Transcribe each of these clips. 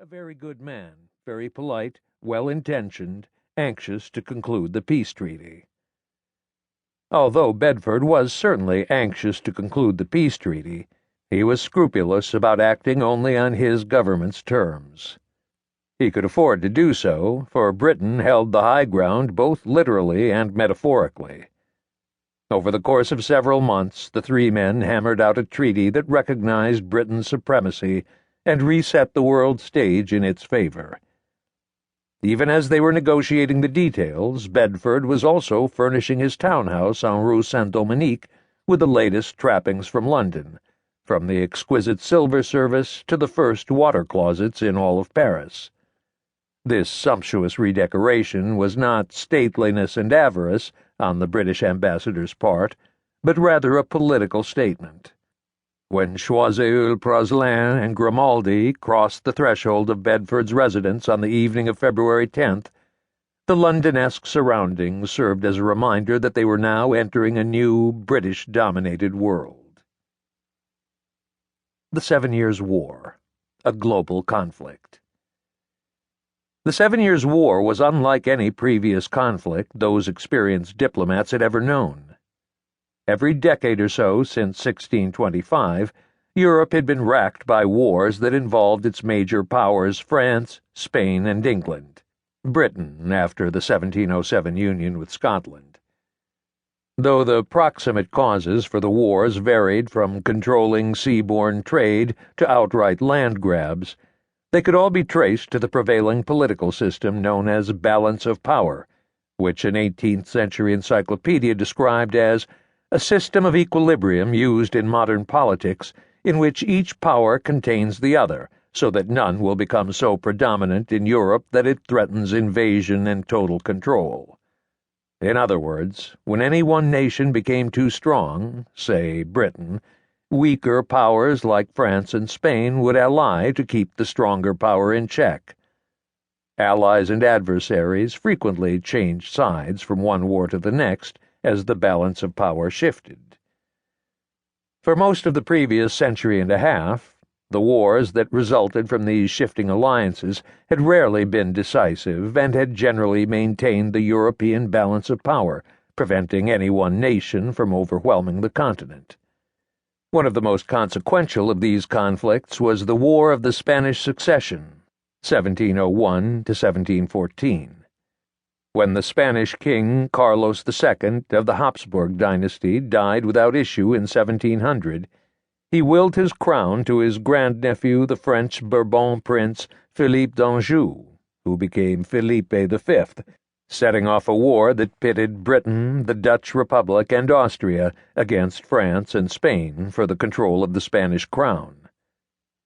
A very good man, very polite, well-intentioned, anxious to conclude the peace treaty. Although Bedford was certainly anxious to conclude the peace treaty, he was scrupulous about acting only on his government's terms. He could afford to do so, for Britain held the high ground both literally and metaphorically. Over the course of several months, the three men hammered out a treaty that recognized Britain's supremacy and reset the world stage in its favor. Even as they were negotiating the details, Bedford was also furnishing his townhouse on Rue Saint-Dominique with the latest trappings from London, from the exquisite silver service to the first water closets in all of Paris. This sumptuous redecoration was not stateliness and avarice on the British ambassador's part, but rather a political statement. When Choiseul-Praslin and Grimaldi crossed the threshold of Bedford's residence on the evening of February 10th, the London-esque surroundings served as a reminder that they were now entering a new, British-dominated world. The 7 Years' War, a global conflict. The 7 Years' War was unlike any previous conflict those experienced diplomats had ever known. Every decade or so since 1625, Europe had been racked by wars that involved its major powers France, Spain, and England, Britain after the 1707 union with Scotland. Though the proximate causes for the wars varied from controlling seaborne trade to outright land grabs, they could all be traced to the prevailing political system known as balance of power, which an 18th-century encyclopedia described as a system of equilibrium used in modern politics in which each power contains the other, so that none will become so predominant in Europe that it threatens invasion and total control. In other words, when any one nation became too strong, say Britain, weaker powers like France and Spain would ally to keep the stronger power in check. Allies and adversaries frequently changed sides from one war to the next, as the balance of power shifted. For most of the previous century and a half, the wars that resulted from these shifting alliances had rarely been decisive and had generally maintained the European balance of power, preventing any one nation from overwhelming the continent. One of the most consequential of these conflicts was the War of the Spanish Succession, 1701 to 1714. When the Spanish king Carlos II of the Habsburg dynasty died without issue in 1700, he willed his crown to his grandnephew, the French Bourbon prince Philippe d'Anjou, who became Philippe V, setting off a war that pitted Britain, the Dutch Republic, and Austria against France and Spain for the control of the Spanish crown.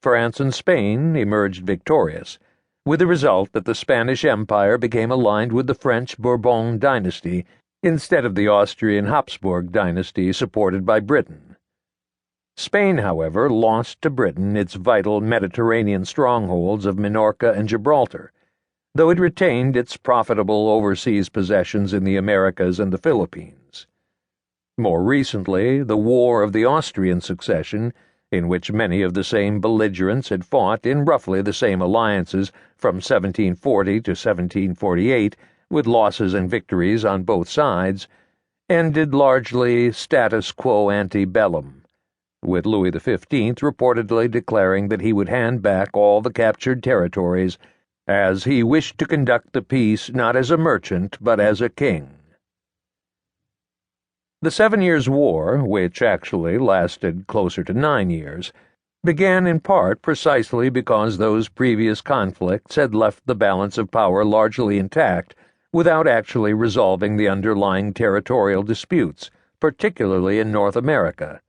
France and Spain emerged victorious, with the result that the Spanish Empire became aligned with the French Bourbon dynasty instead of the Austrian Habsburg dynasty supported by Britain. Spain, however, lost to Britain its vital Mediterranean strongholds of Minorca and Gibraltar, though it retained its profitable overseas possessions in the Americas and the Philippines. More recently, the War of the Austrian Succession, in which many of the same belligerents had fought in roughly the same alliances from 1740 to 1748, with losses and victories on both sides, ended largely status quo ante bellum, with Louis XV reportedly declaring that he would hand back all the captured territories, as he wished to conduct the peace not as a merchant but as a king. The 7 Years' War, which actually lasted closer to 9 years, began in part precisely because those previous conflicts had left the balance of power largely intact without actually resolving the underlying territorial disputes, particularly in North America.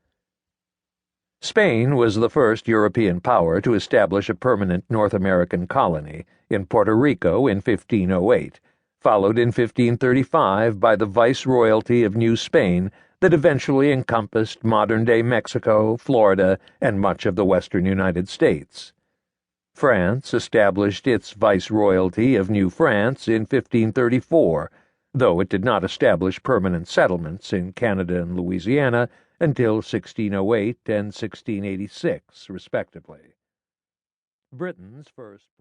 Spain was the first European power to establish a permanent North American colony in Puerto Rico in 1508, followed in 1535 by the Viceroyalty of New Spain that eventually encompassed modern-day Mexico, Florida, and much of the western United States. France established its Viceroyalty of New France in 1534, though it did not establish permanent settlements in Canada and Louisiana until 1608 and 1686, respectively. Britain's first